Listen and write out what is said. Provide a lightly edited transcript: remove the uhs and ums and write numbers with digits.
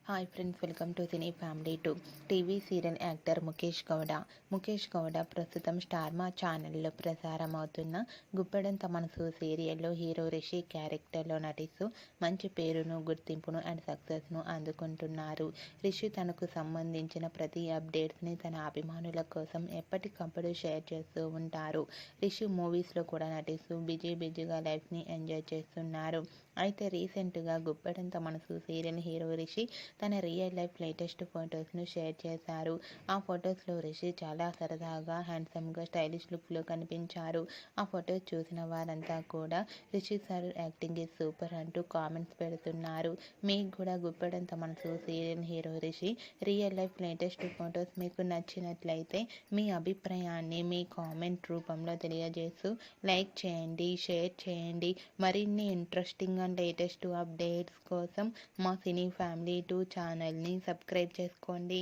Hi friends, welcome to cine family 2. TV serial actor Mukesh Gowda ప్రస్తుతం star మా ఛానల్లో ప్రసారం అవుతున్న గుప్పెడంత మనసు సీరియల్లో హీరో రిషి క్యారెక్టర్లో నటిస్తూ మంచి పేరును, గుర్తింపును అండ్ సక్సెస్ను అందుకుంటున్నారు. రిషి తనకు సంబంధించిన ప్రతి అప్డేట్స్ని తన అభిమానుల కోసం ఎప్పటికప్పుడు షేర్ చేస్తూ ఉంటారు. రిషి మూవీస్లో కూడా నటిస్తూ బిజీగా లైఫ్ని ఎంజాయ్ చేస్తున్నారు. అయితే రీసెంట్గా గుప్పెడంత మనసు సీరియల్ హీరో రిషి తన రియల్ లైఫ్ లేటెస్ట్ ఫొటోస్ను షేర్ చేశారు. ఆ ఫొటోస్లో రిషి చాలా సరదాగా, హ్యాండ్సమ్గా, స్టైలిష్ లుక్లో కనిపించారు. ఆ ఫొటోస్ చూసిన వారంతా కూడా Rishi sir acting is super అంటూ కామెంట్స్ పెడుతున్నారు. మీకు కూడా గుప్పెడంత మనసు serial hero Rishi real life latest photos మీకు నచ్చినట్లయితే మీ అభిప్రాయాన్ని మీ కామెంట్ రూపంలో తెలియజేస్తూ లైక్ చేయండి, షేర్ చేయండి. మరిన్ని ఇంట్రెస్టింగ్ అండ్ లేటెస్ట్ అప్డేట్స్ కోసం మా సినీ ఫ్యామిలీ 2 ఛానల్ని సబ్స్క్రైబ్ చేసుకోండి.